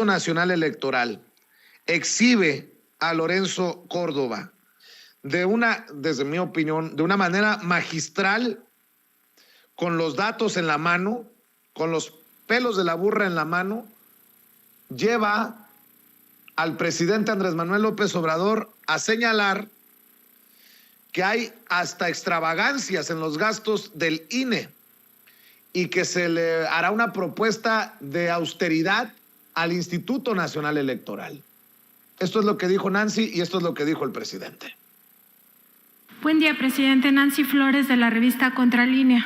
Nacional Electoral exhibe a Lorenzo Córdoba desde mi opinión, de una manera magistral, con los datos en la mano, con los pelos de la burra en la mano, lleva al presidente Andrés Manuel López Obrador a señalar que hay hasta extravagancias en los gastos del INE y que se le hará una propuesta de austeridad al Instituto Nacional Electoral. Esto es lo que dijo Nancy y esto es lo que dijo el presidente. Buen día, presidente. Nancy Flores, de la revista Contralínea.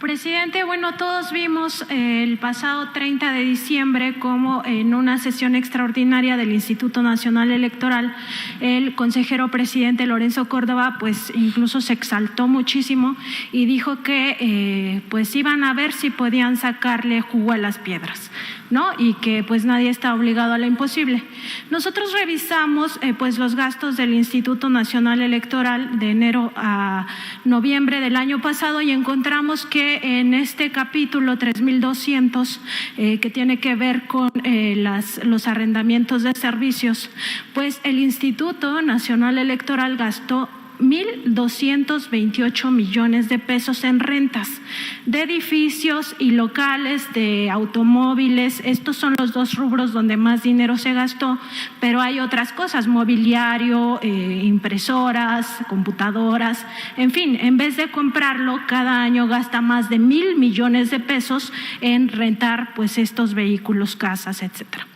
Presidente, bueno, todos vimos el pasado 30 de diciembre cómo en una sesión extraordinaria del Instituto Nacional Electoral el consejero presidente Lorenzo Córdoba pues incluso se exaltó muchísimo y dijo que pues iban a ver si podían sacarle jugo a las piedras, ¿no? Y que pues nadie está obligado a lo imposible. Nosotros revisamos pues los gastos del Instituto Nacional Electoral de enero a noviembre del año pasado y encontramos que en este capítulo 3200 que tiene que ver con los arrendamientos de servicios, pues el Instituto Nacional Electoral gastó 1,228 millones de pesos en rentas de edificios y locales, de automóviles. Estos son los dos rubros donde más dinero se gastó, pero hay otras cosas, mobiliario, impresoras, computadoras, en fin, en vez de comprarlo, cada año gasta más de 1,000 millones de pesos en rentar pues estos vehículos, casas, etcétera.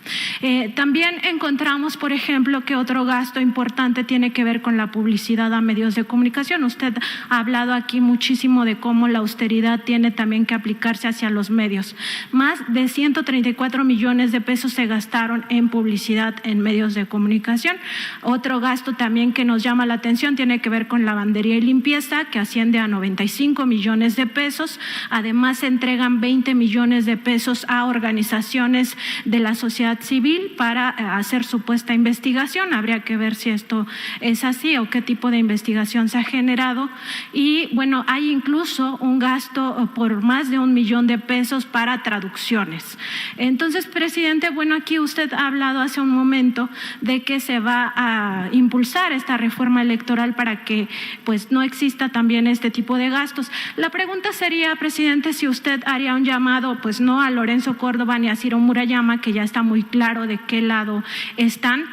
También encontramos, por ejemplo, que otro gasto importante tiene que ver con la publicidad a medios de comunicación. Usted ha hablado aquí muchísimo de cómo la austeridad tiene también que aplicarse hacia los medios. Más de 134 millones de pesos se gastaron en publicidad en medios de comunicación. Otro gasto también que nos llama la atención tiene que ver con lavandería y limpieza, que asciende a 95 millones de pesos. Además, se entregan 20 millones de pesos a organizaciones de la sociedad civil para hacer supuesta investigación. Habría que ver si esto es así o qué tipo de investigación se ha generado. Y bueno, hay incluso un gasto por más de 1 millón de pesos para traducciones. Entonces, presidente, bueno, aquí usted ha hablado hace un momento de que se va a impulsar esta reforma electoral para que pues no exista también este tipo de gastos. La pregunta sería, presidente, si usted haría un llamado, pues no a Lorenzo Córdoba ni a Ciro Murayama, que ya está muy claro de qué lado están,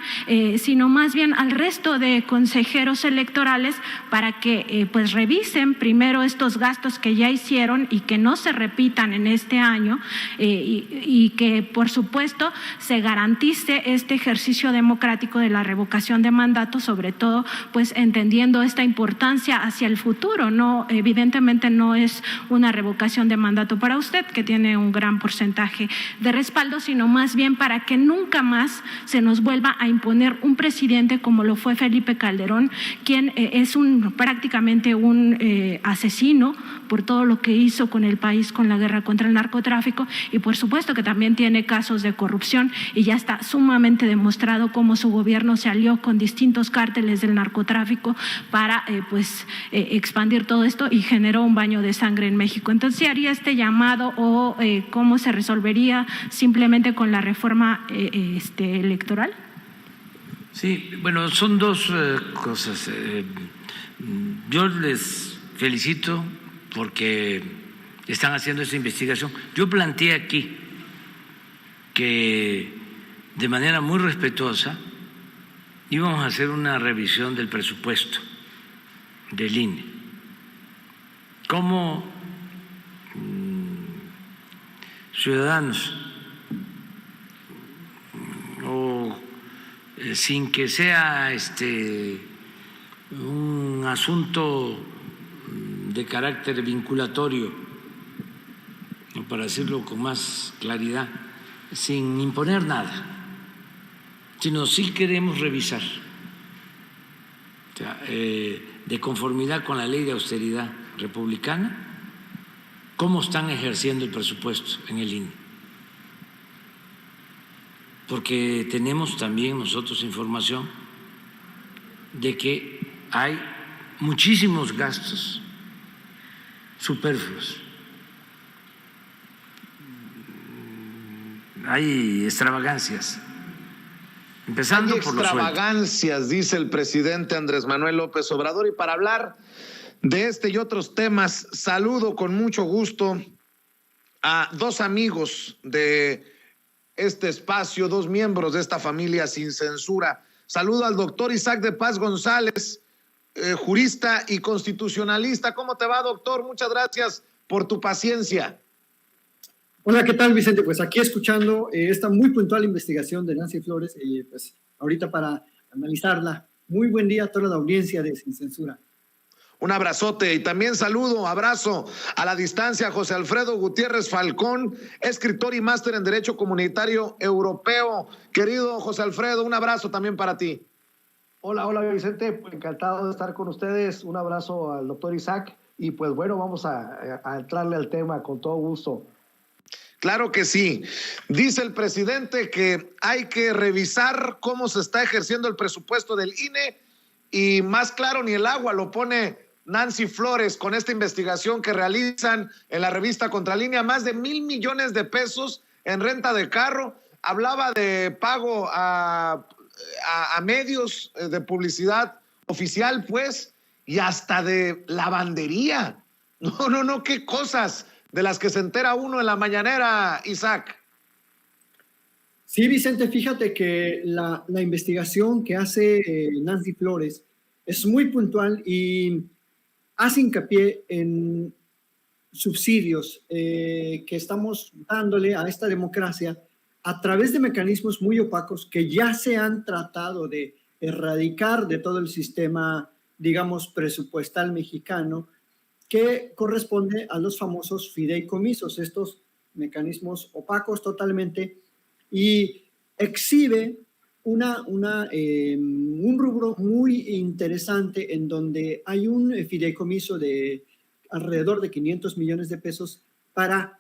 sino más bien al resto de consejeros electorales para que pues revisen primero estos gastos que ya hicieron y que no se repitan en este año y que por supuesto se garantice este ejercicio democrático de la revocación de mandato, sobre todo pues entendiendo esta importancia hacia el futuro. No, evidentemente no es una revocación de mandato para usted, que tiene un gran porcentaje de respaldo, sino más bien para que nunca más se nos vuelva a imponer un presidente como lo fue Felipe Calderón, quien es prácticamente un asesino por todo lo que hizo con el país, con la guerra contra el narcotráfico, y por supuesto que también tiene casos de corrupción y ya está sumamente demostrado cómo su gobierno se alió con distintos cárteles del narcotráfico para expandir todo esto y generó un baño de sangre en México. Entonces, ¿se haría este llamado o cómo se resolvería simplemente con la reforma electoral? Sí, bueno, son dos cosas. Yo les felicito porque están haciendo esta investigación. Yo planteé aquí que de manera muy respetuosa íbamos a hacer una revisión del presupuesto del INE. Como ciudadanos o sin que sea un asunto de carácter vinculatorio, para decirlo con más claridad, sin imponer nada, sino sí queremos revisar, de conformidad con la ley de austeridad republicana, cómo están ejerciendo el presupuesto en el INE. Porque tenemos también nosotros información de que hay muchísimos gastos superfluos. hay extravagancias, empezando Hay por los sueldos. extravagancias, dice el presidente Andrés Manuel López Obrador. Y para hablar de este y otros temas, saludo con mucho gusto a dos amigos de este espacio, dos miembros de esta familia sin censura. Saludo al doctor Isaac de Paz González, jurista y constitucionalista. ¿Cómo te va, doctor? Muchas gracias por tu paciencia. Hola, ¿qué tal, Vicente? Pues aquí escuchando esta muy puntual investigación de Nancy Flores, pues ahorita para analizarla. Muy buen día a toda la audiencia de Sin Censura. Un abrazote y también saludo, abrazo a la distancia a José Alfredo Gutiérrez Falcón, escritor y máster en Derecho Comunitario Europeo. Querido José Alfredo, un abrazo también para ti. Hola Vicente, encantado de estar con ustedes. Un abrazo al doctor Isaac y pues bueno, vamos a entrarle al tema con todo gusto. Claro que sí. Dice el presidente que hay que revisar cómo se está ejerciendo el presupuesto del INE y más claro ni el agua lo pone Nancy Flores con esta investigación que realizan en la revista Contralínea, más de 1,000 millones de pesos en renta de carro. Hablaba de pago a medios de publicidad oficial, pues, y hasta de lavandería. No, qué cosas de las que se entera uno en la mañanera, Isaac. Sí, Vicente, fíjate que la investigación que hace Nancy Flores es muy puntual y hace hincapié en subsidios que estamos dándole a esta democracia a través de mecanismos muy opacos que ya se han tratado de erradicar de todo el sistema, digamos, presupuestal mexicano, que corresponde a los famosos fideicomisos, estos mecanismos opacos totalmente, y exhibe un rubro muy interesante en donde hay un fideicomiso de alrededor de 500 millones de pesos para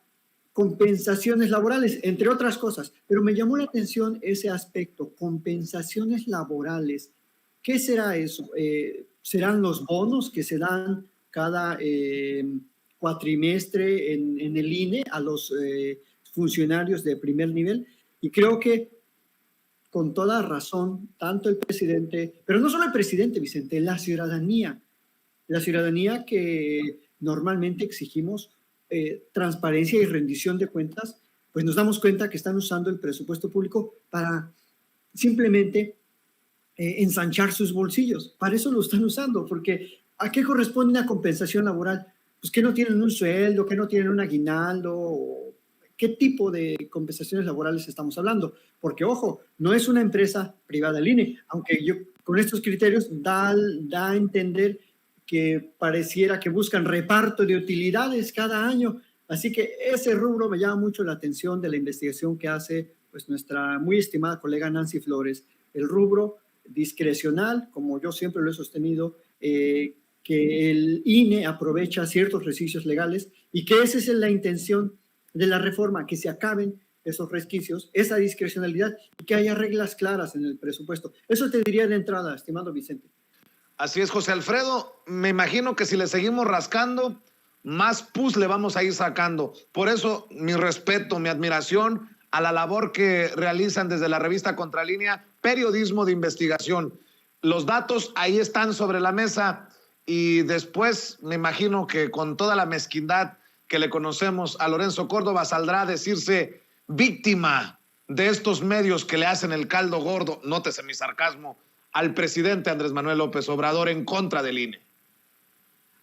compensaciones laborales, entre otras cosas. Pero me llamó la atención ese aspecto, compensaciones laborales. ¿Qué será eso? ¿Serán los bonos que se dan cada cuatrimestre en el INE a los funcionarios de primer nivel? Y creo que con toda razón, tanto el presidente, pero no solo el presidente, Vicente, la ciudadanía que normalmente exigimos transparencia y rendición de cuentas, pues nos damos cuenta que están usando el presupuesto público para simplemente ensanchar sus bolsillos. Para eso lo están usando, porque ¿a qué corresponde una compensación laboral? Pues que no tienen un sueldo, que no tienen un aguinaldo. ¿Qué tipo de compensaciones laborales estamos hablando? Porque, ojo, no es una empresa privada el INE, aunque yo con estos criterios da a entender que pareciera que buscan reparto de utilidades cada año. Así que ese rubro me llama mucho la atención de la investigación que hace pues, nuestra muy estimada colega Nancy Flores. El rubro discrecional, como yo siempre lo he sostenido, que el INE aprovecha ciertos resquicios legales y que esa es la intención de la reforma, que se acaben esos resquicios, esa discrecionalidad y que haya reglas claras en el presupuesto. Eso te diría de entrada, estimado Vicente. Así es, José Alfredo. Me imagino que si le seguimos rascando, más pus le vamos a ir sacando. Por eso, mi respeto, mi admiración a la labor que realizan desde la revista Contralínea, periodismo de investigación. Los datos ahí están sobre la mesa y después me imagino que con toda la mezquindad que le conocemos a Lorenzo Córdoba saldrá a decirse víctima de estos medios que le hacen el caldo gordo, nótese mi sarcasmo, al presidente Andrés Manuel López Obrador en contra del INE.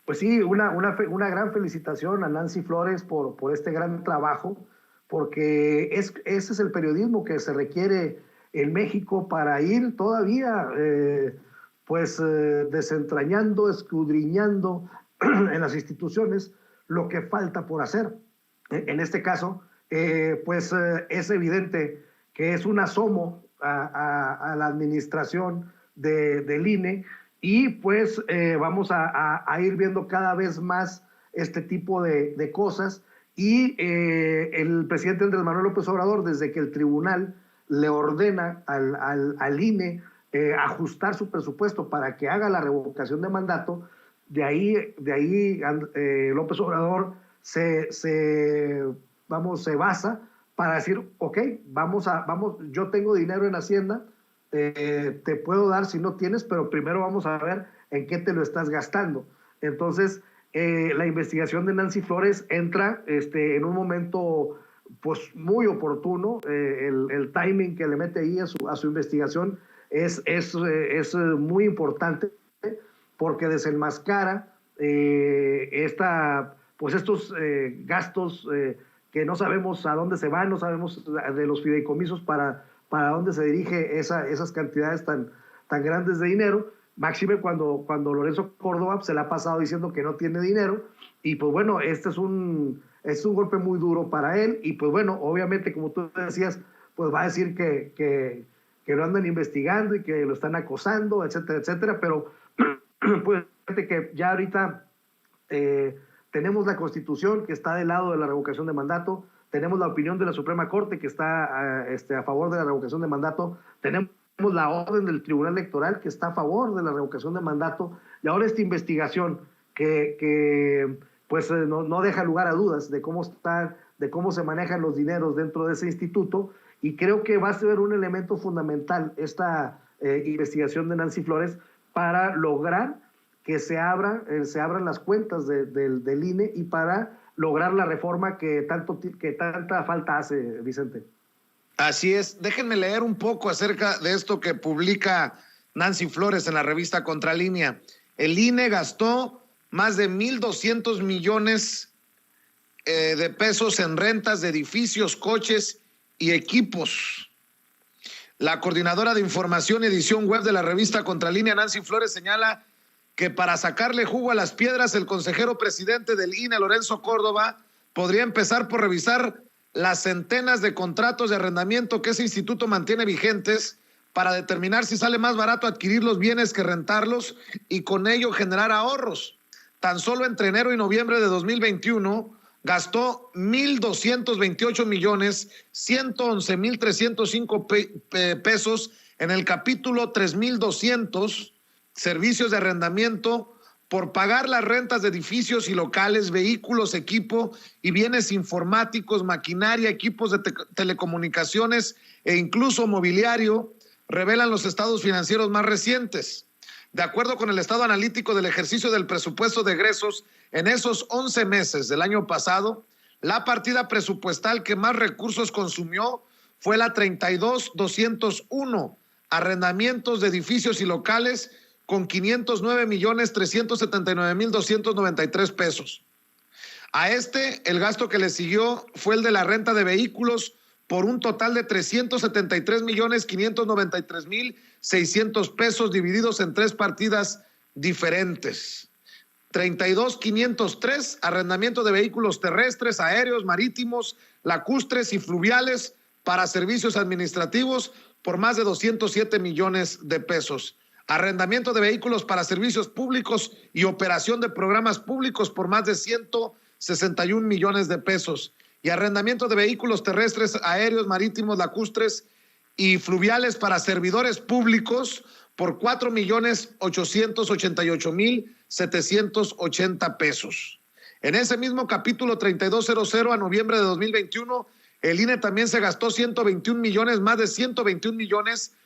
Pues sí, una gran felicitación a Nancy Flores por este gran trabajo, porque ese es el periodismo que se requiere en México para ir todavía desentrañando, escudriñando en las instituciones lo que falta por hacer. En este caso, es evidente que es un asomo a la administración del INE y pues vamos a ir viendo cada vez más este tipo de cosas y el presidente Andrés Manuel López Obrador, desde que el tribunal le ordena al INE ajustar su presupuesto para que haga la revocación de mandato, de ahí López Obrador se basa para decir, ok, vamos, yo tengo dinero en Hacienda, te puedo dar si no tienes, pero primero vamos a ver en qué te lo estás gastando. Entonces, la investigación de Nancy Flores entra en un momento pues muy oportuno. El timing que le mete ahí a su investigación es muy importante, porque desenmascara estos gastos que no sabemos a dónde se van, no sabemos de los fideicomisos para dónde se dirige esas cantidades tan grandes de dinero. Máxime cuando Lorenzo Córdoba se la ha pasado diciendo que no tiene dinero, y pues bueno, este es un golpe muy duro para él, y pues bueno, obviamente, como tú decías, pues va a decir que lo andan investigando y que lo están acosando, etcétera, etcétera, pero pues fíjate que ya ahorita tenemos la Constitución que está del lado de la revocación de mandato, tenemos la opinión de la Suprema Corte que está a favor de la revocación de mandato, tenemos la orden del Tribunal Electoral que está a favor de la revocación de mandato, y ahora esta investigación que pues no deja lugar a dudas de cómo se manejan los dineros dentro de ese instituto, y creo que va a ser un elemento fundamental esta investigación de Nancy Flores para lograr que se abran las cuentas del INE, y para lograr la reforma que tanta falta hace, Vicente. Así es. Déjenme leer un poco acerca de esto que publica Nancy Flores en la revista Contralínea. El INE gastó más de 1,200 millones de pesos en rentas de edificios, coches y equipos. La coordinadora de información y edición web de la revista Contralínea, Nancy Flores, señala que para sacarle jugo a las piedras, el consejero presidente del INE, Lorenzo Córdoba, podría empezar por revisar las centenas de contratos de arrendamiento que ese instituto mantiene vigentes para determinar si sale más barato adquirir los bienes que rentarlos, y con ello generar ahorros. Tan solo entre enero y noviembre de 2021 gastó 1,228,111,305 pesos en el capítulo 3,200, servicios de arrendamiento, por pagar las rentas de edificios y locales, vehículos, equipo y bienes informáticos, maquinaria, equipos de telecomunicaciones e incluso mobiliario, revelan los estados financieros más recientes. De acuerdo con el estado analítico del ejercicio del presupuesto de egresos, en esos 11 meses del año pasado, la partida presupuestal que más recursos consumió fue la 32,201, arrendamientos de edificios y locales, con 509,379,293 pesos. A el gasto que le siguió fue el de la renta de vehículos, por un total de 373,593,600 pesos, divididos en 3 partidas diferentes. 32,503, arrendamiento de vehículos terrestres, aéreos, marítimos, lacustres y fluviales para servicios administrativos, por más de 207 millones de pesos. Arrendamiento de vehículos para servicios públicos y operación de programas públicos, por más de 161 millones de pesos. Y arrendamiento de vehículos terrestres, aéreos, marítimos, lacustres y fluviales para servidores públicos, por 4,888,780 pesos. En ese mismo capítulo 3200 a noviembre de 2021, el INE también se gastó 121 millones, más de 121 millones,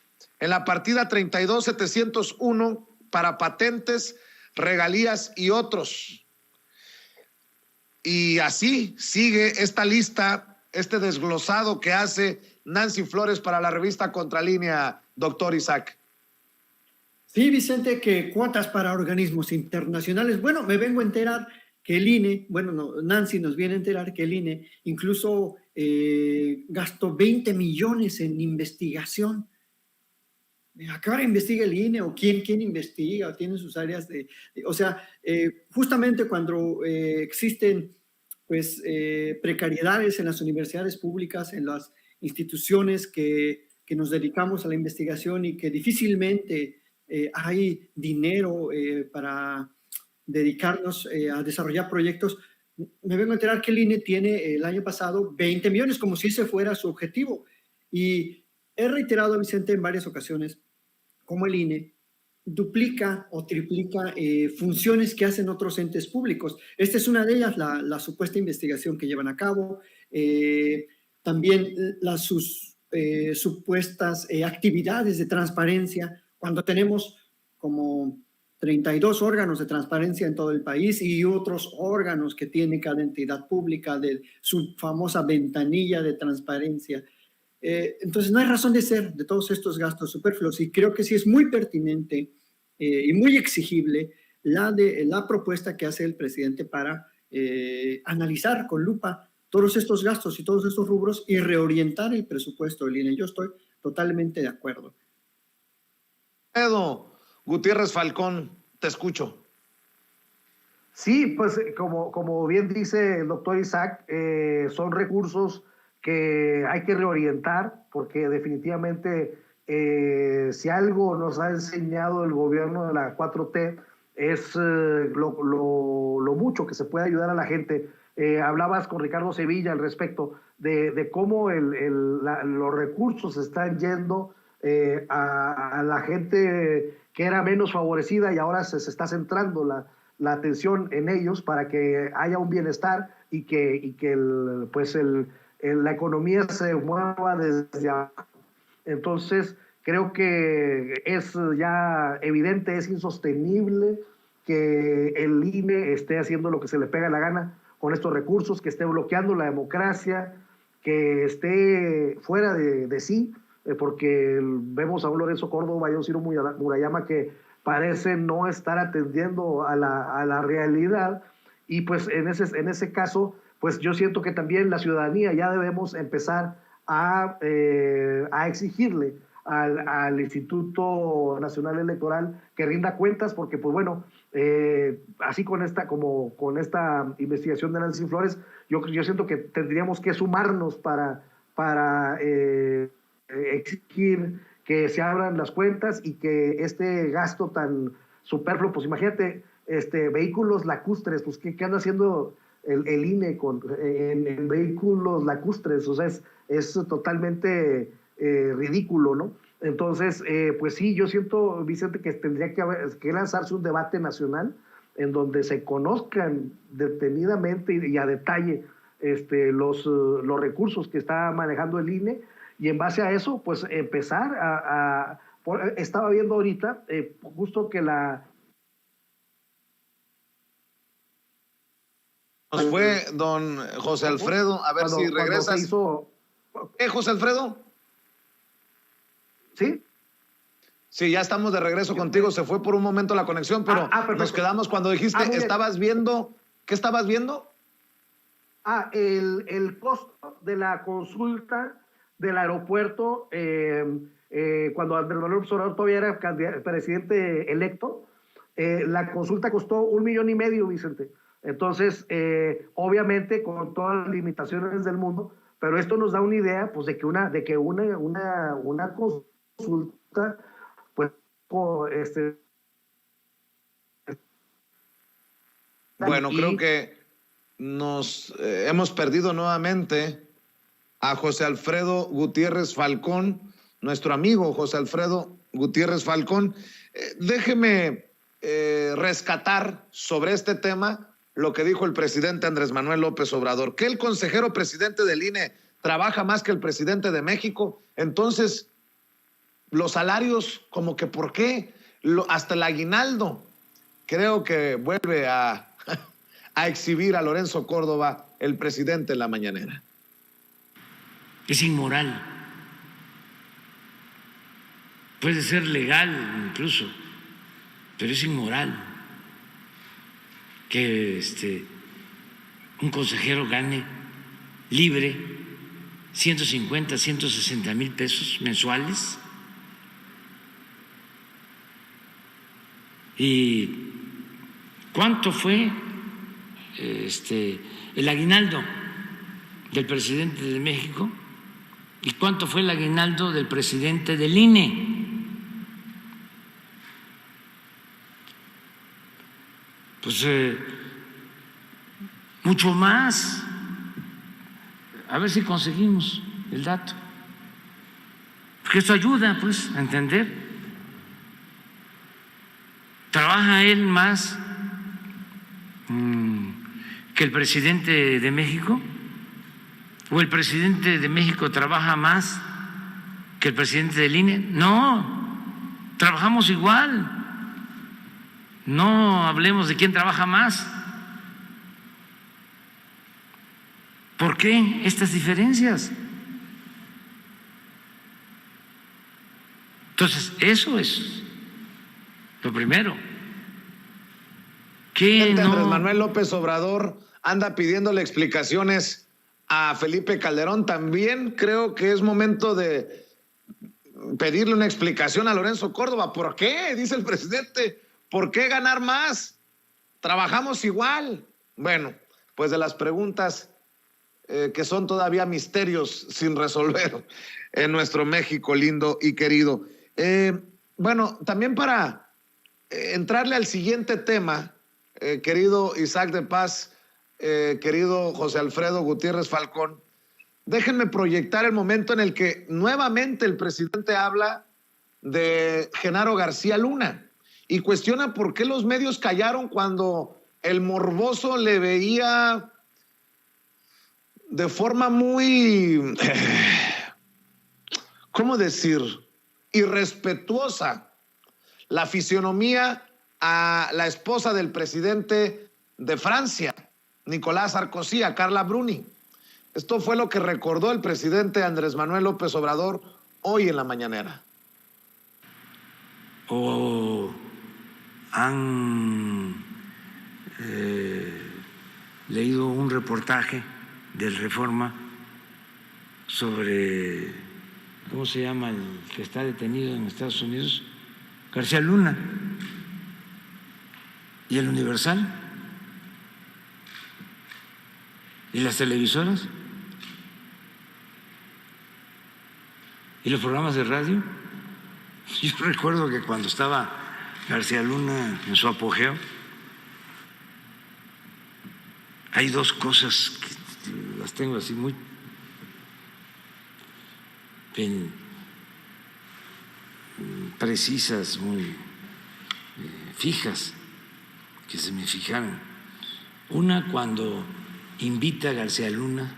en la partida 32,701 para patentes, regalías y otros. Y así sigue esta lista, este desglosado que hace Nancy Flores para la revista Contralínea, doctor Isaac. Sí, Vicente, que cuotas para organismos internacionales. Bueno, me vengo a enterar que el INE, Nancy nos viene a enterar que el INE incluso gastó 20 millones en investigación. ¿A qué hora investiga el INE? ¿O quién investiga? ¿O tiene sus áreas de justamente cuando existen pues precariedades en las universidades públicas, en las instituciones que nos dedicamos a la investigación, y que difícilmente hay dinero para dedicarnos a desarrollar proyectos? Me vengo a enterar que el INE tiene el año pasado 20 millones, como si ese fuera su objetivo. Y he reiterado, Vicente, en varias ocasiones cómo el INE duplica o triplica funciones que hacen otros entes públicos. Esta es una de ellas, la supuesta investigación que llevan a cabo. también sus supuestas actividades de transparencia, cuando tenemos como 32 órganos de transparencia en todo el país y otros órganos que tiene cada entidad pública de su famosa ventanilla de transparencia. Entonces no hay razón de ser de todos estos gastos superfluos, y creo que sí es muy pertinente y muy exigible la propuesta que hace el presidente para analizar con lupa todos estos gastos y todos estos rubros y reorientar el presupuesto del INE. Yo estoy totalmente de acuerdo. Edo Gutiérrez Falcón, te escucho. Sí, pues como bien dice el doctor Isaac, son recursos que hay que reorientar, porque definitivamente si algo nos ha enseñado el gobierno de la 4T es lo mucho que se puede ayudar a la gente. Hablabas con Ricardo Sevilla al respecto de cómo los recursos están yendo a la gente que era menos favorecida, y ahora se está centrando la atención en ellos para que haya un bienestar y que la economía se mueva desde abajo. Entonces, creo que es ya evidente, es insostenible que el INE esté haciendo lo que se le pega la gana con estos recursos, que esté bloqueando la democracia, que esté fuera de sí, porque vemos a un Lorenzo Córdoba y a un Ciro Murayama que parecen no estar atendiendo a la realidad, y pues en ese caso, pues yo siento que también la ciudadanía ya debemos empezar a exigirle al Instituto Nacional Electoral que rinda cuentas, porque pues bueno, así con esta investigación de Nancy Flores, yo siento que tendríamos que sumarnos para exigir que se abran las cuentas y que este gasto tan superfluo, pues imagínate, vehículos lacustres, pues ¿qué anda haciendo el INE en vehículos lacustres? O sea, es totalmente ridículo, ¿no? Entonces, pues sí, yo siento, Vicente, que tendría que lanzarse un debate nacional en donde se conozcan detenidamente y a detalle los recursos que está manejando el INE, y en base a eso, pues empezar estaba viendo ahorita, justo que Nos fue don José Alfredo, a ver si regresas. José Alfredo? ¿Sí? Sí, ya estamos de regreso contigo. Se fue por un momento la conexión, pero nos quedamos cuando dijiste, estabas viendo, ¿qué estabas viendo? El costo de la consulta del aeropuerto, cuando Andrés Manuel López Obrador todavía era presidente electo, la consulta costó $1.5 million, Vicente. Entonces, obviamente, con todas las limitaciones del mundo, pero esto nos da una idea, pues, de que una consulta, pues, Bueno, creo que nos hemos perdido nuevamente a José Alfredo Gutiérrez Falcón, nuestro amigo José Alfredo Gutiérrez Falcón. Déjeme rescatar sobre este tema lo que dijo el presidente Andrés Manuel López Obrador, que el consejero presidente del INE trabaja más que el presidente de México. Entonces, los salarios, como que ¿por qué? Hasta el aguinaldo. Creo que vuelve a exhibir a Lorenzo Córdoba, el presidente, en la mañanera. Es inmoral. Puede ser legal incluso, pero es inmoral que un consejero gane libre 150, 160 mil pesos mensuales. ¿Y cuánto fue el aguinaldo del presidente de México? ¿Y cuánto fue el aguinaldo del presidente del INE? Pues mucho más. A ver si conseguimos el dato, porque esto ayuda, pues, a entender. ¿Trabaja él más que el presidente de México? ¿O el presidente de México trabaja más que el presidente del INE? No, trabajamos igual. No hablemos de quién trabaja más. ¿Por qué estas diferencias? Entonces, eso es lo primero. ¿Qué no? Andrés Manuel López Obrador anda pidiéndole explicaciones a Felipe Calderón. También creo que es momento de pedirle una explicación a Lorenzo Córdoba. ¿Por qué? Dice el presidente. ¿Por qué ganar más? Trabajamos igual. Bueno, pues de las preguntas que son todavía misterios sin resolver en nuestro México lindo y querido. Bueno, también para entrarle al siguiente tema, querido Isaac de Paz, querido José Alfredo Gutiérrez Falcón, déjenme proyectar el momento en el que nuevamente el presidente habla de Genaro García Luna y cuestiona por qué los medios callaron cuando el morboso le veía de forma muy, ¿cómo decir?, irrespetuosa la fisionomía a la esposa del presidente de Francia, Nicolás Sarkozy, a Carla Bruni. Esto fue lo que recordó el presidente Andrés Manuel López Obrador hoy en la mañanera. ¿O han leído un reportaje del Reforma sobre, ¿cómo se llama el que está detenido en Estados Unidos? García Luna. ¿Y el Universal? ¿Y las televisoras? ¿Y los programas de radio? Yo recuerdo que cuando estaba García Luna en su apogeo, hay dos cosas que las tengo así muy precisas, muy fijas, que se me fijaron. Una, cuando invita a García Luna,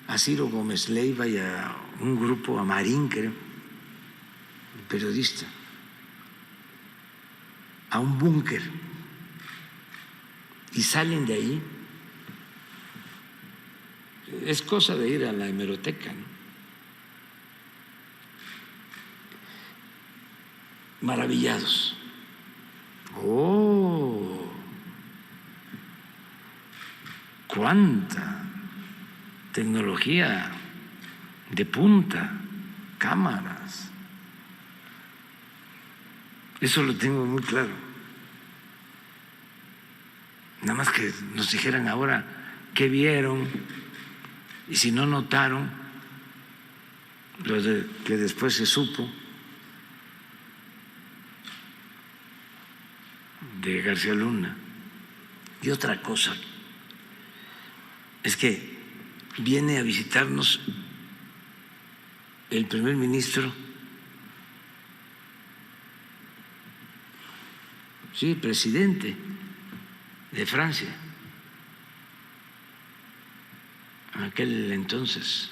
a Ciro Gómez Leiva y a un grupo, a Marín, creo, el periodista, a un búnker, y salen de ahí. Es cosa de ir a la hemeroteca, ¿no? Maravillados. ¡Oh! ¡Cuánta tecnología de punta! Cámaras. Eso lo tengo muy claro. Nada más que nos dijeran ahora qué vieron y si no notaron lo que después se supo de García Luna. Y otra cosa es que viene a visitarnos el primer ministro, sí, presidente de Francia, en aquel entonces,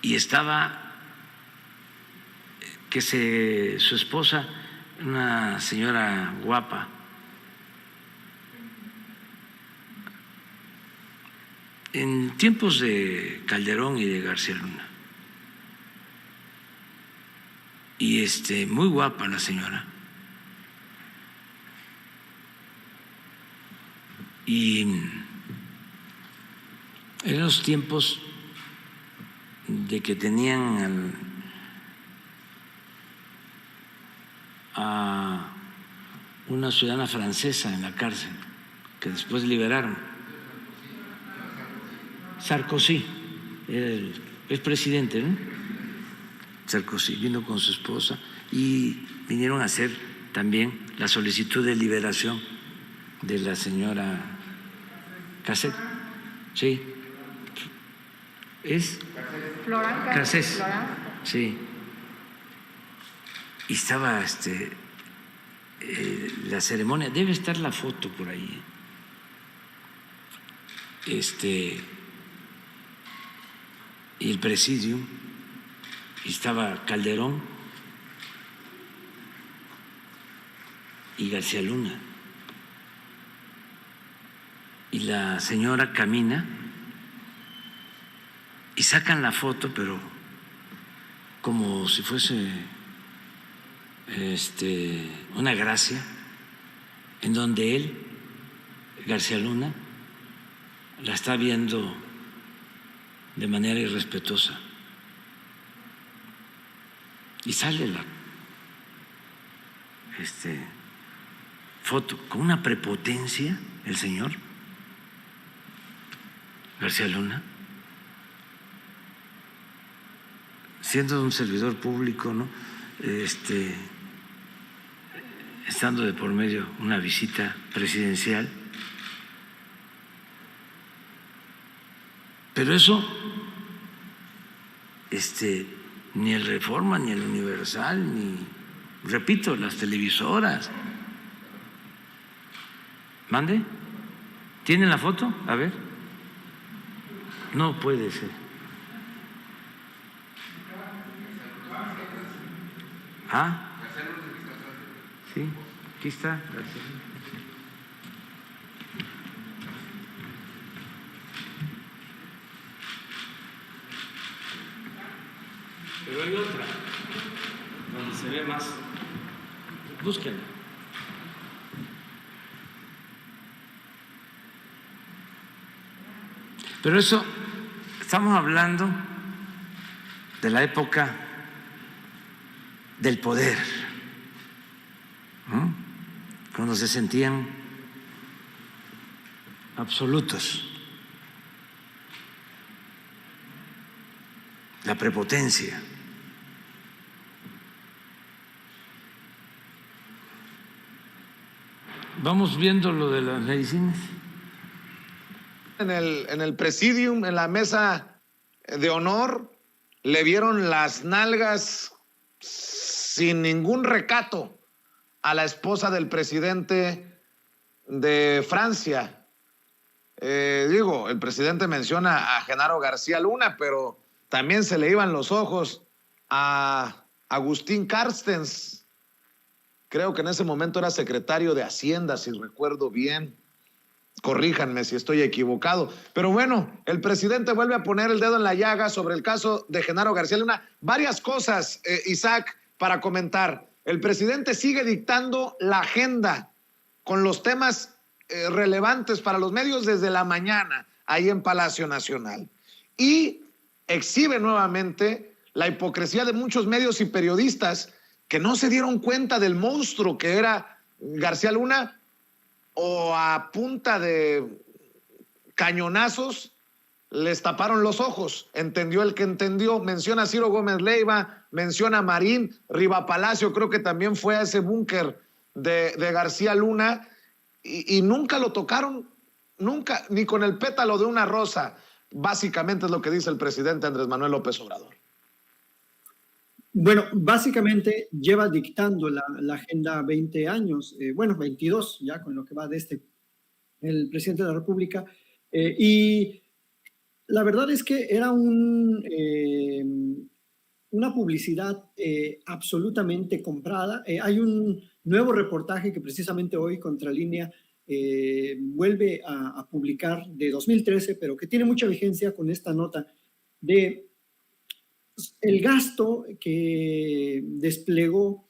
y estaba su esposa, una señora guapa, en tiempos de Calderón y de García Luna, y muy guapa la señora, y en los tiempos de que tenían a una ciudadana francesa en la cárcel, que después liberaron. Sarkozy, es presidente, ¿no? Sarkozy vino con su esposa y vinieron a hacer también la solicitud de liberación de la señora Cassette. Sí. ¿Es? Cassette. Sí. Y estaba la ceremonia, debe estar la foto por ahí. y el Presidium, y estaba Calderón y García Luna. Y la señora camina y sacan la foto, pero como si fuese una gracia, en donde él, García Luna, la está viendo de manera irrespetuosa. Y sale la foto con una prepotencia el señor García Luna, siendo un servidor público, ¿no? Estando de por medio una visita presidencial. Pero eso, ni el Reforma, ni el Universal, ni, repito, las televisoras. ¿Mande? ¿Tienen la foto? A ver. No puede ser. ¿Ah? Sí, aquí está. Gracias. Pero hay otra donde se ve más. Búsquenla. Pero eso, estamos hablando de la época del poder, ¿no? Cuando se sentían absolutos, la prepotencia. Vamos viendo lo de las medicinas. En el Presidium, en la mesa de honor, le vieron las nalgas sin ningún recato a la esposa del presidente de Francia. El presidente menciona a Genaro García Luna, pero también se le iban los ojos a Agustín Carstens. Creo que en ese momento era secretario de Hacienda, si recuerdo bien. Corríjanme si estoy equivocado. Pero bueno, el presidente vuelve a poner el dedo en la llaga sobre el caso de Genaro García Luna. Varias cosas, Isaac, para comentar. El presidente sigue dictando la agenda con los temas relevantes para los medios desde la mañana, ahí en Palacio Nacional. Y exhibe nuevamente la hipocresía de muchos medios y periodistas que no se dieron cuenta del monstruo que era García Luna, o a punta de cañonazos les taparon los ojos. Entendió el que entendió. Menciona a Ciro Gómez Leiva, menciona a Marín Riva Palacio, creo que también fue a ese búnker de García Luna, y nunca lo tocaron, nunca, ni con el pétalo de una rosa. Básicamente es lo que dice el presidente Andrés Manuel López Obrador. Bueno, básicamente lleva dictando la agenda 20 años, 22 ya con lo que va de el presidente de la República, y la verdad es que era una publicidad absolutamente comprada. Hay un nuevo reportaje que precisamente hoy Contralínea vuelve a publicar de 2013, pero que tiene mucha vigencia con esta nota de el gasto que desplegó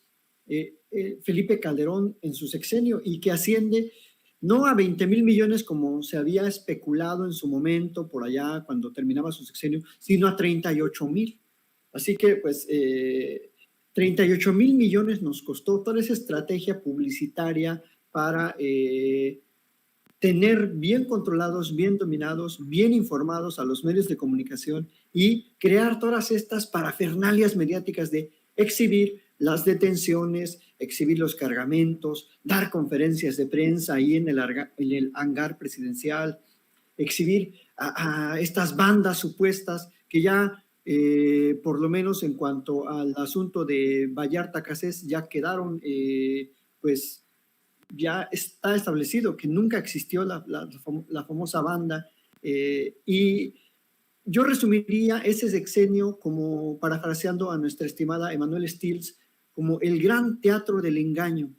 Felipe Calderón en su sexenio y que asciende no a 20,000 millones como se había especulado en su momento por allá cuando terminaba su sexenio, sino a 38,000. Así que pues 38,000 millones nos costó toda esa estrategia publicitaria para tener bien controlados, bien dominados, bien informados a los medios de comunicación y crear todas estas parafernalias mediáticas de exhibir las detenciones, exhibir los cargamentos, dar conferencias de prensa ahí en el hangar presidencial, exhibir a estas bandas supuestas que ya, por lo menos en cuanto al asunto de Vallarta Cassés, ya quedaron, pues, ya está establecido que nunca existió la famosa banda, y yo resumiría ese sexenio como, parafraseando a nuestra estimada Emanuel Stills, como el gran teatro del engaño,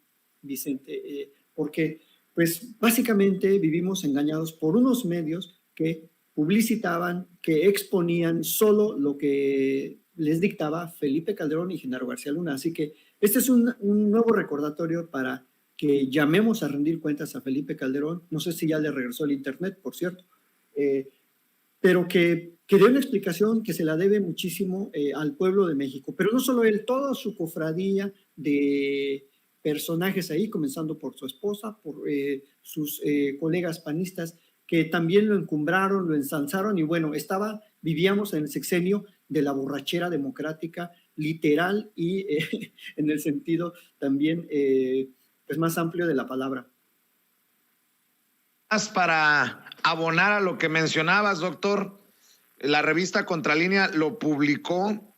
Vicente, porque pues básicamente vivimos engañados por unos medios que publicitaban, que exponían solo lo que les dictaba Felipe Calderón y Genaro García Luna. Así que este es un nuevo recordatorio para que llamemos a rendir cuentas a Felipe Calderón. No sé si ya le regresó el internet, por cierto, pero que dé una explicación que se la debe muchísimo al pueblo de México. Pero no solo él, toda su cofradía de personajes ahí, comenzando por su esposa, por sus colegas panistas, que también lo encumbraron, lo ensalzaron, y bueno, vivíamos en el sexenio de la borrachera democrática, literal y en el sentido también pues más amplio de la palabra. Para abonar a lo que mencionabas, doctor, la revista Contralínea lo publicó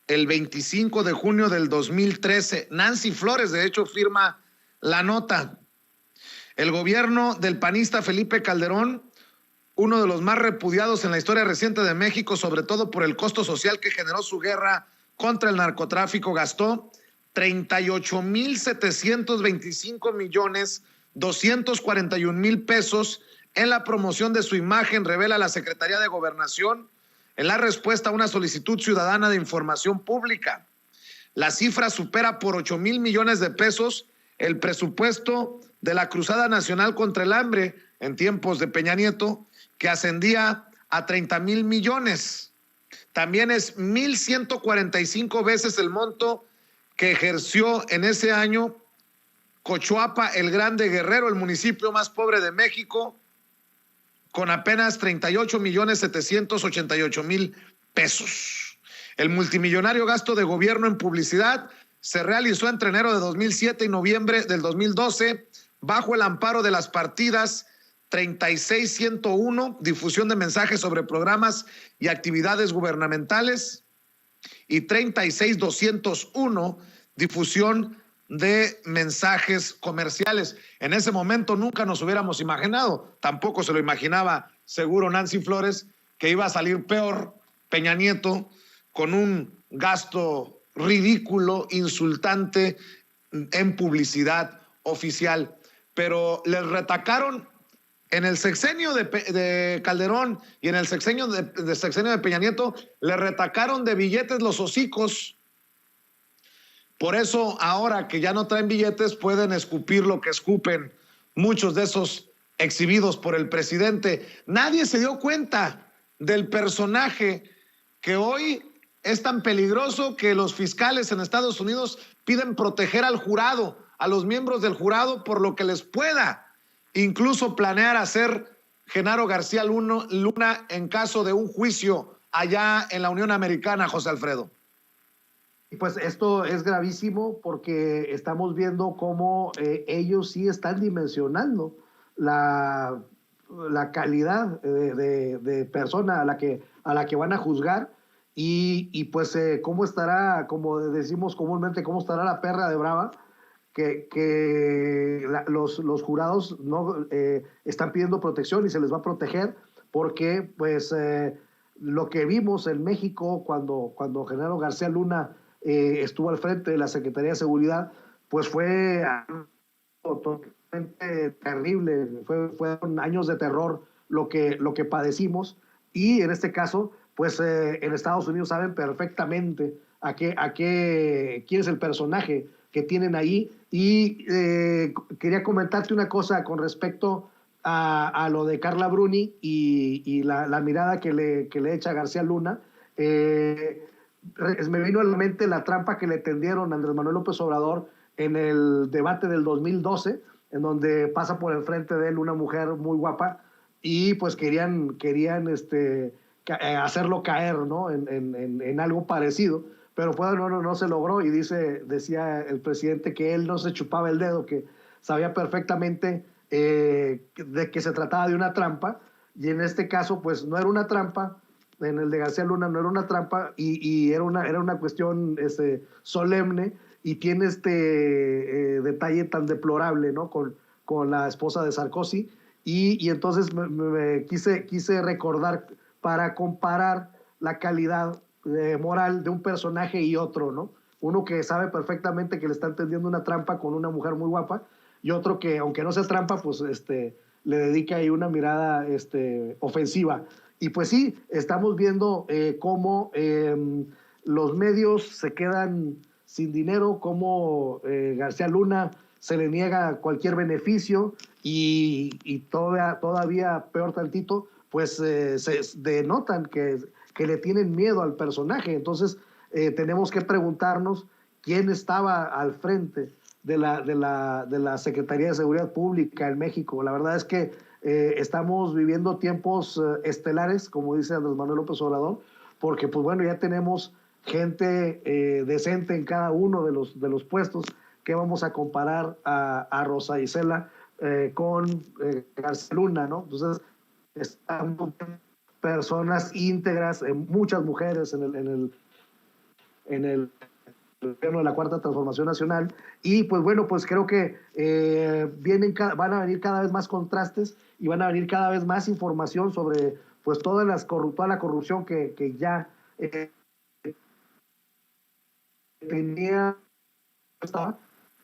el 25 de junio del 2013. Nancy Flores, de hecho, firma la nota. El gobierno del panista Felipe Calderón, uno de los más repudiados en la historia reciente de México, sobre todo por el costo social que generó su guerra contra el narcotráfico, gastó 38,725,241,000 pesos en la promoción de su imagen, revela la Secretaría de Gobernación en la respuesta a una solicitud ciudadana de información pública. La cifra supera por 8,000 millones de pesos el presupuesto de la Cruzada Nacional contra el Hambre en tiempos de Peña Nieto, que ascendía a 30,000 millones. También es 1,145 veces el monto que ejerció en ese año Cochuapa el Grande Guerrero, el municipio más pobre de México, con apenas 38,788,000 pesos. El multimillonario gasto de gobierno en publicidad se realizó entre enero de 2007 y noviembre del 2012 bajo el amparo de las partidas 36,101, difusión de mensajes sobre programas y actividades gubernamentales, y 36,201, difusión de mensajes comerciales. En ese momento nunca nos hubiéramos imaginado, tampoco se lo imaginaba seguro Nancy Flores, que iba a salir peor Peña Nieto con un gasto ridículo, insultante en publicidad oficial. Pero les retacaron en el sexenio de Calderón y en el sexenio de Peña Nieto, le retacaron de billetes los hocicos. Por eso ahora que ya no traen billetes pueden escupir lo que escupen muchos de esos exhibidos por el presidente. Nadie se dio cuenta del personaje que hoy es tan peligroso que los fiscales en Estados Unidos piden proteger al jurado, a los miembros del jurado, por lo que les pueda incluso planear hacer Genaro García Luna en caso de un juicio allá en la Unión Americana, José Alfredo. Pues esto es gravísimo porque estamos viendo cómo ellos sí están dimensionando la calidad de persona a la que van a juzgar y pues cómo estará, como decimos comúnmente, cómo estará la perra de brava, que los jurados no están pidiendo protección y se les va a proteger porque pues lo que vimos en México cuando Genaro García Luna estuvo al frente de la Secretaría de Seguridad, pues fue totalmente terrible, fueron años de terror lo que padecimos, y en este caso, pues en Estados Unidos saben perfectamente quién es el personaje que tienen ahí, y quería comentarte una cosa con respecto a lo de Carla Bruni y la mirada que le echa García Luna. Me vino a la mente la trampa que le tendieron a Andrés Manuel López Obrador en el debate del 2012, en donde pasa por el frente de él una mujer muy guapa y pues querían hacerlo caer, ¿no? en algo parecido, pero pues no se logró, y decía el presidente que él no se chupaba el dedo, que sabía perfectamente de que se trataba de una trampa, y en este caso pues no era una trampa. En el de García Luna no era una trampa y era una cuestión solemne, y tiene detalle tan deplorable, ¿no? con la esposa de Sarkozy, y entonces me quise recordar para comparar la calidad moral de un personaje y otro, ¿no? Uno que sabe perfectamente que le está tendiendo una trampa con una mujer muy guapa, y otro que, aunque no sea trampa, pues le dedica ahí una mirada ofensiva. Y pues sí, estamos viendo cómo los medios se quedan sin dinero, cómo García Luna se le niega cualquier beneficio y todavía peor tantito, pues se denotan que le tienen miedo al personaje. Entonces tenemos que preguntarnos quién estaba al frente de la Secretaría de Seguridad Pública en México. La verdad es que estamos viviendo tiempos estelares, como dice Andrés Manuel López Obrador, porque pues bueno, ya tenemos gente decente en cada uno de los puestos. Que vamos a comparar a Rosa Isela con García Luna, ¿no? Entonces, estamos personas íntegras, muchas mujeres en el gobierno de la Cuarta Transformación Nacional, y pues bueno, pues creo que van a venir cada vez más contrastes y van a venir cada vez más información sobre pues toda la corrupción que ya tenía,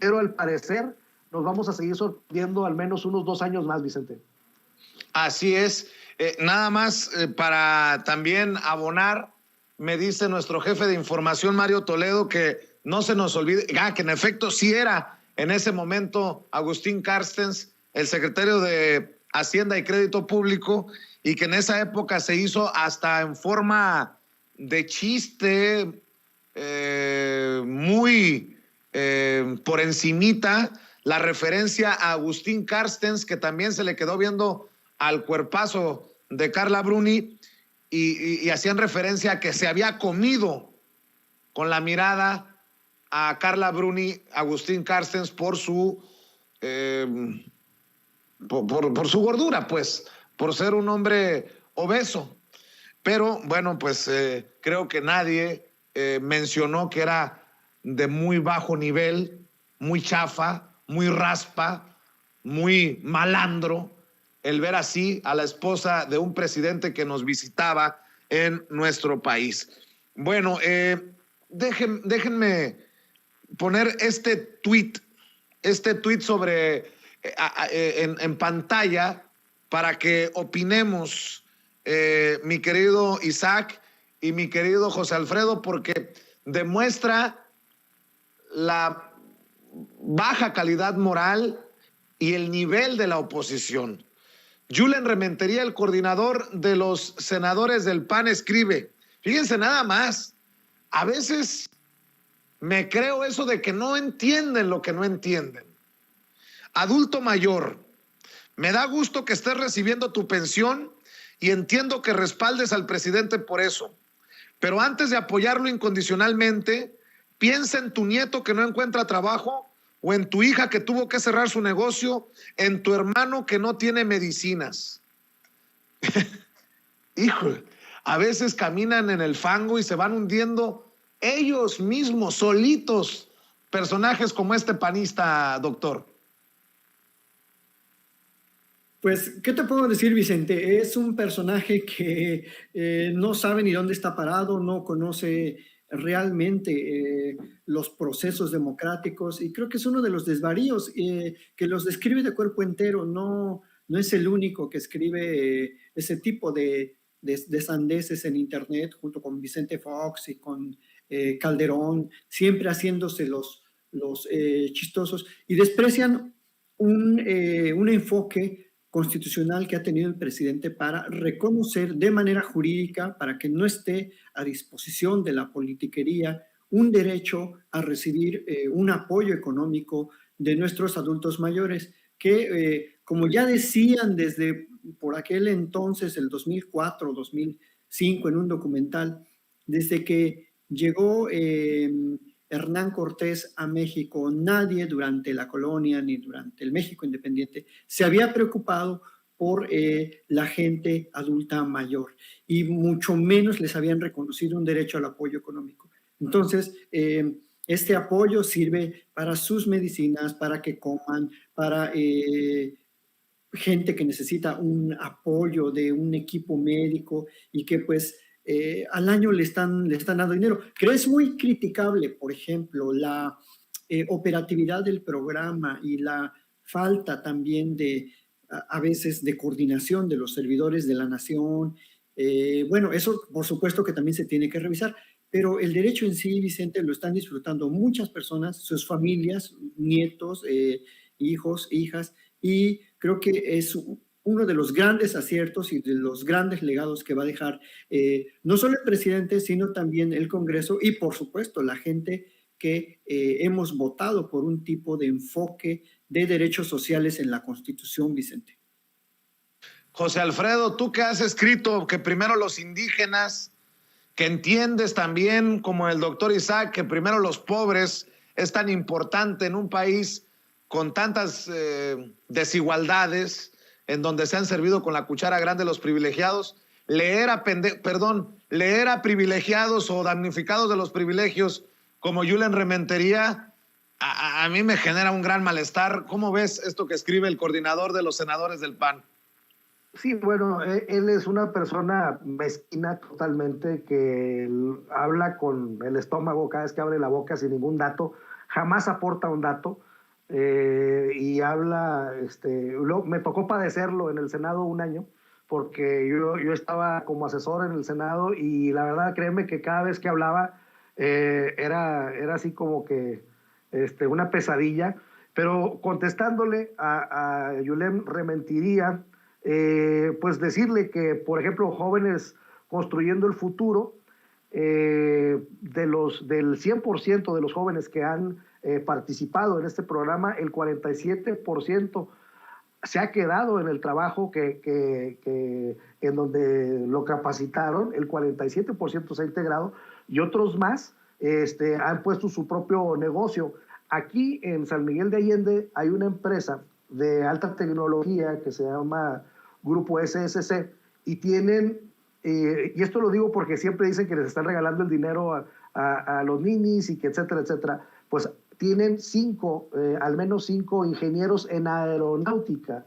pero al parecer nos vamos a seguir sorprendiendo al menos unos 2 años más, Vicente. Así es. Nada más para también abonar, me dice nuestro jefe de información, Mario Toledo, que no se nos olvide, que en efecto sí era en ese momento Agustín Carstens, el secretario de Hacienda y Crédito Público, y que en esa época se hizo hasta en forma de chiste, muy por encimita, la referencia a Agustín Carstens, que también se le quedó viendo al cuerpazo de Carla Bruni, y hacían referencia a que se había comido con la mirada a Carla Bruni, Agustín Carstens, por su gordura, pues, por ser un hombre obeso. Pero bueno, pues creo que nadie mencionó que era de muy bajo nivel, muy chafa, muy raspa, muy malandro, el ver así a la esposa de un presidente que nos visitaba en nuestro país. Bueno, déjenme poner este tuit sobre en pantalla para que opinemos, mi querido Isaac y mi querido José Alfredo, porque demuestra la baja calidad moral y el nivel de la oposición. Julen Rementería, el coordinador de los senadores del PAN, escribe, fíjense nada más, a veces me creo eso de que no entienden lo que no entienden. Adulto mayor, me da gusto que estés recibiendo tu pensión y entiendo que respaldes al presidente por eso, pero antes de apoyarlo incondicionalmente, piensa en tu nieto que no encuentra trabajo, o en tu hija que tuvo que cerrar su negocio, en tu hermano que no tiene medicinas. Híjole, a veces caminan en el fango y se van hundiendo ellos mismos, solitos, personajes como este panista, doctor. Pues, ¿qué te puedo decir, Vicente? Es un personaje que no sabe ni dónde está parado, no conoce realmente los procesos democráticos, y creo que es uno de los desvaríos que los describe de cuerpo entero. No es el único que escribe ese tipo de sandeces en internet, junto con Vicente Fox y con Calderón, siempre haciéndose los chistosos, y desprecian un enfoque constitucional que ha tenido el presidente para reconocer de manera jurídica, para que no esté a disposición de la politiquería, un derecho a recibir un apoyo económico de nuestros adultos mayores, que como ya decían desde por aquel entonces, el 2004, 2005, en un documental, desde que llegó Hernán Cortés a México, nadie durante la colonia ni durante el México independiente se había preocupado por la gente adulta mayor, y mucho menos les habían reconocido un derecho al apoyo económico. Entonces, este apoyo sirve para sus medicinas, para que coman, para gente que necesita un apoyo de un equipo médico y que pues al año le están dando dinero. Creo es muy criticable, por ejemplo, la operatividad del programa y la falta también de a veces de coordinación de los servidores de la nación. Bueno, eso por supuesto que también se tiene que revisar, pero el derecho en sí, Vicente, lo están disfrutando muchas personas, sus familias, nietos, hijos, hijas, y creo que es uno de los grandes aciertos y de los grandes legados que va a dejar no solo el presidente, sino también el Congreso y por supuesto la gente que hemos votado por un tipo de enfoque de derechos sociales en la Constitución, Vicente. José Alfredo, tú que has escrito que primero los indígenas, que entiendes también como el doctor Isaac que primero los pobres, es tan importante en un país con tantas desigualdades, en donde se han servido con la cuchara grande los privilegiados, leer a privilegiados o damnificados de los privilegios como Julen Rementería, a mí me genera un gran malestar. ¿Cómo ves esto que escribe el coordinador de los senadores del PAN? Sí, bueno, él es una persona mezquina totalmente, que habla con el estómago cada vez que abre la boca sin ningún dato, jamás aporta un dato, y habla, me tocó padecerlo en el Senado un año, porque yo estaba como asesor en el Senado y la verdad, créeme que cada vez que hablaba era así como que una pesadilla, pero contestándole a Julen Rementería, pues decirle que, por ejemplo, Jóvenes Construyendo el Futuro, del 100% de los jóvenes que han participado en este programa, el 47% se ha quedado en el trabajo en donde lo capacitaron, el 47% se ha integrado y otros más han puesto su propio negocio. Aquí en San Miguel de Allende hay una empresa de alta tecnología que se llama Grupo SSC y tienen, y esto lo digo porque siempre dicen que les están regalando el dinero a los ninis y que etcétera, etcétera, pues tienen al menos cinco ingenieros en aeronáutica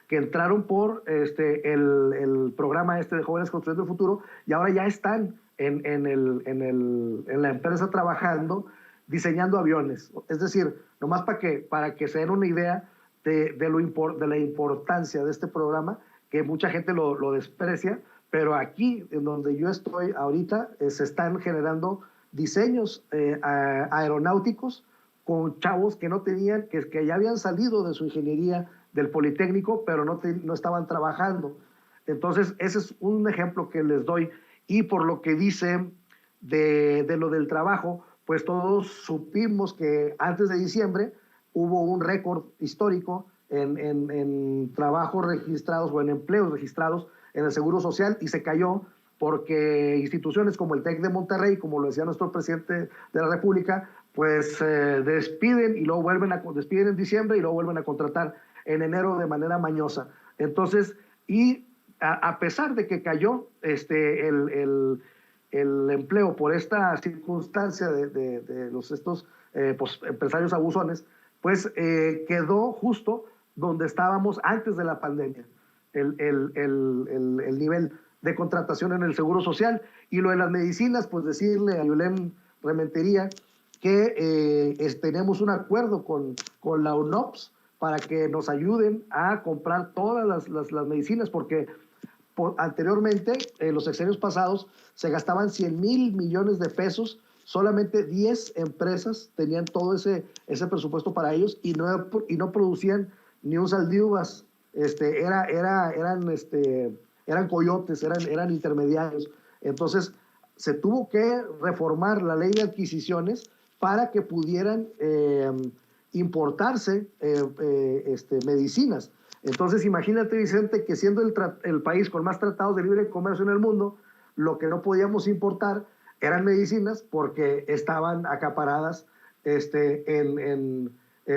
que entraron por el programa de Jóvenes Construyendo el Futuro y ahora ya están en la empresa trabajando, diseñando aviones. Es decir, nomás para que se den una idea de la importancia de este programa, que mucha gente lo desprecia, pero aquí, en donde yo estoy ahorita, se están generando diseños aeronáuticos con chavos que no tenían, que ya habían salido de su ingeniería del Politécnico, pero no estaban trabajando. Entonces, ese es un ejemplo que les doy. Y por lo que dice de lo del trabajo, pues todos supimos que antes de diciembre hubo un récord histórico en trabajos registrados o en empleos registrados en el Seguro Social y se cayó porque instituciones como el TEC de Monterrey, como lo decía nuestro presidente de la República, pues despiden y luego despiden en diciembre y luego vuelven a contratar en enero de manera mañosa. Entonces, y a pesar de que cayó el empleo por esta circunstancia de estos empresarios abusones, pues quedó justo donde estábamos antes de la pandemia, el nivel de contratación en el Seguro Social. Y lo de las medicinas, pues decirle a Julen Rementería que tenemos un acuerdo con la UNOPS para que nos ayuden a comprar todas las medicinas, porque anteriormente, en los sexenios pasados, se gastaban 100,000 millones de pesos, solamente 10 empresas tenían todo ese presupuesto para ellos y no producían ni un saldíubas, eran coyotes, eran intermediarios. Entonces, se tuvo que reformar la ley de adquisiciones para que pudieran importarse medicinas. Entonces, imagínate, Vicente, que siendo el país con más tratados de libre comercio en el mundo, lo que no podíamos importar eran medicinas porque estaban acaparadas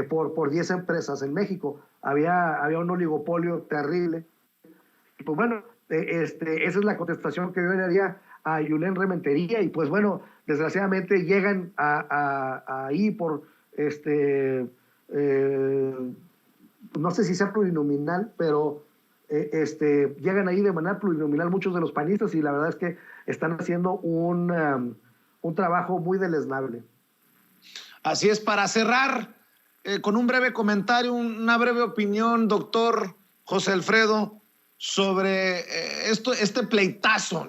por 10 empresas en México. Había un oligopolio terrible. Pues bueno, esa es la contestación que yo le haría a Julen Rementería. Y pues bueno, desgraciadamente llegan ahí por no sé si sea plurinominal, pero llegan ahí de manera plurinominal muchos de los panistas y la verdad es que están haciendo un trabajo muy deleznable. Así es, para cerrar, con un breve comentario, una breve opinión, doctor José Alfredo, sobre este pleitazo,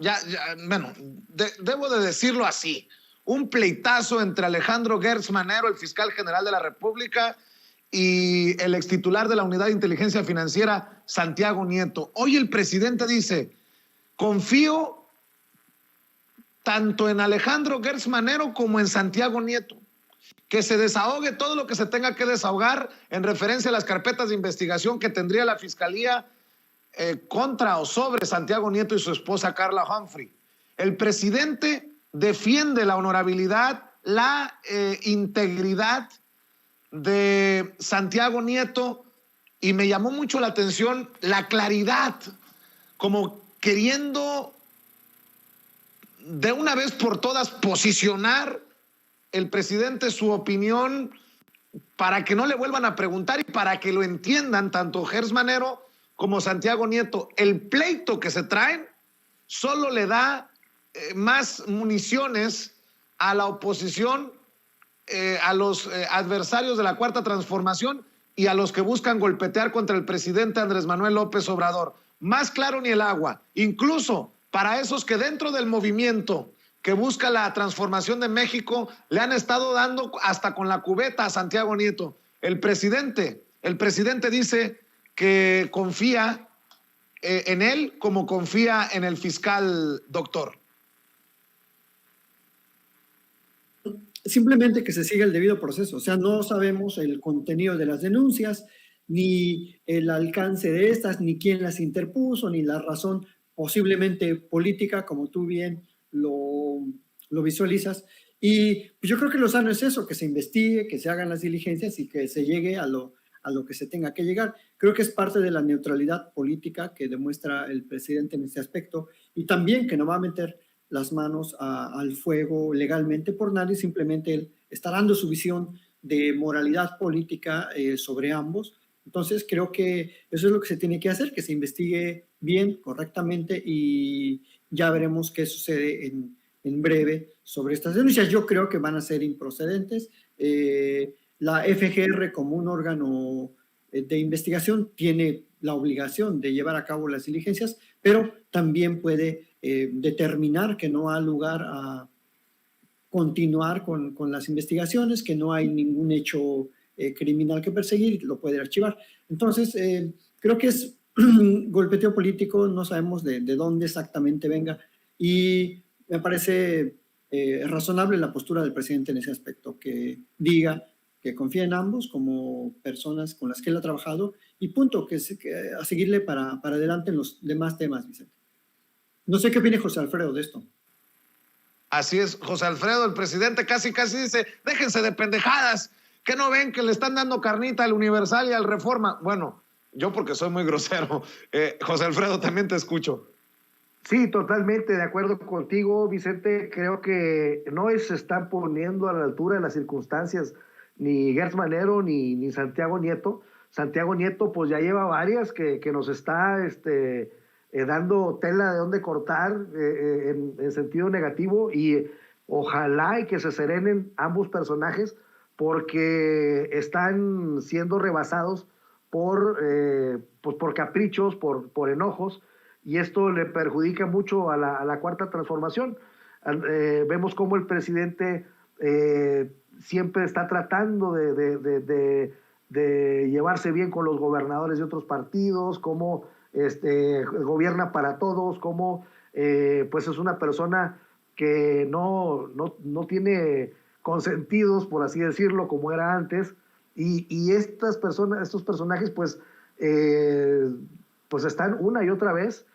bueno, debo de decirlo así, un pleitazo entre Alejandro Gertz Manero, el fiscal general de la República, y el extitular de la Unidad de Inteligencia Financiera, Santiago Nieto. Hoy el presidente dice, confío tanto en Alejandro Gertz Manero como en Santiago Nieto, que se desahogue todo lo que se tenga que desahogar en referencia a las carpetas de investigación que tendría la Fiscalía contra o sobre Santiago Nieto y su esposa Carla Humphrey. El presidente defiende la honorabilidad, la integridad de Santiago Nieto y me llamó mucho la atención la claridad, como queriendo de una vez por todas posicionar el presidente su opinión para que no le vuelvan a preguntar y para que lo entiendan tanto Gertz Manero como Santiago Nieto. El pleito que se traen solo le da más municiones a la oposición, a los adversarios de la Cuarta Transformación y a los que buscan golpetear contra el presidente Andrés Manuel López Obrador. Más claro ni el agua. Incluso para esos que dentro del movimiento que busca la transformación de México le han estado dando hasta con la cubeta a Santiago Nieto. El presidente dice que confía en él como confía en el fiscal, doctor. Simplemente que se siga el debido proceso. O sea, no sabemos el contenido de las denuncias, ni el alcance de estas, ni quién las interpuso, ni la razón posiblemente política, como tú bien lo visualizas. Y pues yo creo que lo sano es eso, que se investigue, que se hagan las diligencias y que se llegue a lo que se tenga que llegar. Creo que es parte de la neutralidad política que demuestra el presidente en este aspecto y también que no va a meter las manos al fuego legalmente por nadie, simplemente él está dando su visión de moralidad política sobre ambos. Entonces creo que eso es lo que se tiene que hacer, que se investigue bien, correctamente y ya veremos qué sucede en breve sobre estas denuncias. Yo creo que van a ser improcedentes. La FGR como un órgano de investigación tiene la obligación de llevar a cabo las diligencias, pero también puede determinar que no ha lugar a continuar con las investigaciones, que no hay ningún hecho criminal que perseguir, lo puede archivar. Entonces, creo que es golpeteo político, no sabemos de dónde exactamente venga y me parece razonable la postura del presidente en ese aspecto, que diga que confía en ambos como personas con las que él ha trabajado y punto, que a seguirle para adelante en los demás temas, Vicente. No sé qué opina José Alfredo de esto. Así es, José Alfredo, el presidente casi dice, déjense de pendejadas, que no ven que le están dando carnita al Universal y al Reforma. Bueno, yo porque soy muy grosero. José Alfredo, también te escucho. Sí, totalmente de acuerdo contigo, Vicente. Creo que no se están poniendo a la altura de las circunstancias ni Gertz Manero ni Santiago Nieto. Santiago Nieto pues ya lleva varias que nos está dando tela de dónde cortar en sentido negativo y ojalá y que se serenen ambos personajes porque están siendo rebasados por caprichos, por enojos y esto le perjudica mucho a la Cuarta Transformación. Vemos cómo el presidente siempre está tratando de llevarse bien con los gobernadores de otros partidos, cómo gobierna para todos, cómo pues es una persona que no tiene consentidos, por así decirlo, como era antes, y estos personajes pues están una y otra vez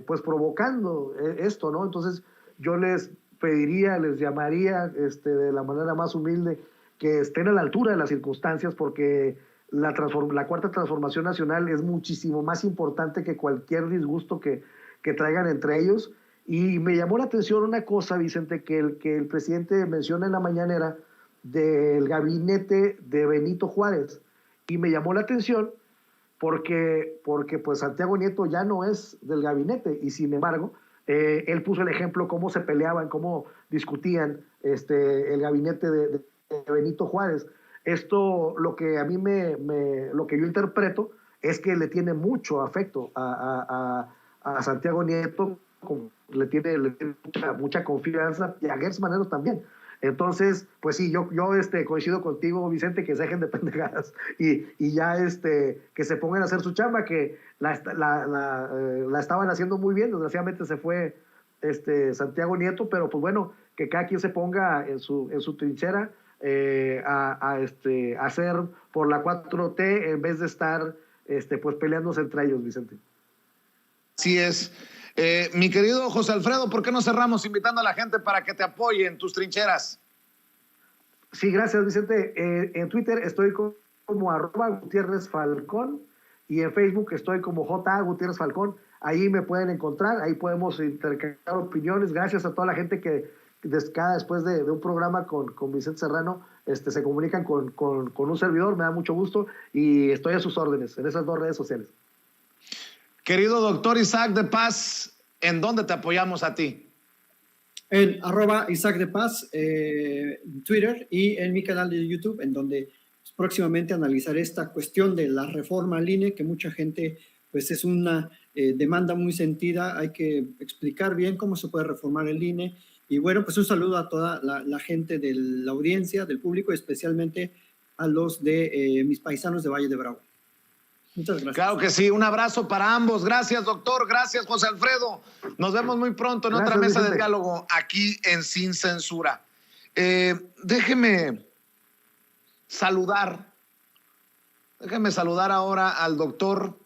pues provocando esto, ¿no? Entonces yo les pediría, les llamaría de la manera más humilde que estén a la altura de las circunstancias porque la Cuarta Transformación Nacional es muchísimo más importante que cualquier disgusto que traigan entre ellos. Y me llamó la atención una cosa, Vicente, que el presidente menciona en la mañanera del gabinete de Benito Juárez, y me llamó la atención porque pues Santiago Nieto ya no es del gabinete y sin embargo él puso el ejemplo cómo se peleaban, cómo discutían el gabinete de Benito Juárez. Esto, lo que a mí lo que yo interpreto es que le tiene mucho afecto a Santiago Nieto, le tiene mucha confianza, y a Gertz Manero también. Entonces, pues sí, yo coincido contigo, Vicente, que se dejen de pendejadas y ya que se pongan a hacer su chamba, que la estaban haciendo muy bien. Desgraciadamente se fue Santiago Nieto, pero pues bueno, que cada quien se ponga en su trinchera a hacer por la 4T en vez de estar pues peleándose entre ellos, Vicente. Así es. Mi querido José Alfredo, ¿por qué no cerramos invitando a la gente para que te apoye en tus trincheras? Sí, gracias, Vicente. En Twitter estoy como @Gutiérrez Falcón y en Facebook estoy como J. Gutiérrez Falcón. Ahí me pueden encontrar, ahí podemos intercambiar opiniones. Gracias a toda la gente que después de un programa con Vicente Serrano se comunican con un servidor. Me da mucho gusto y estoy a sus órdenes en esas 2 redes sociales. Querido doctor Isaac de Paz, ¿en dónde te apoyamos a ti? En @Isaac de Paz, Twitter, y en mi canal de YouTube, en donde próximamente analizaré esta cuestión de la reforma al INE, que mucha gente, pues es una demanda muy sentida. Hay que explicar bien cómo se puede reformar el INE. Y bueno, pues un saludo a toda la gente de la audiencia, del público, especialmente a los de mis paisanos de Valle de Bravo. Muchas gracias. Claro que sí, un abrazo para ambos. Gracias, doctor. Gracias, José Alfredo. Nos vemos muy pronto en otra mesa de diálogo aquí en Sin Censura. Déjeme saludar ahora al doctor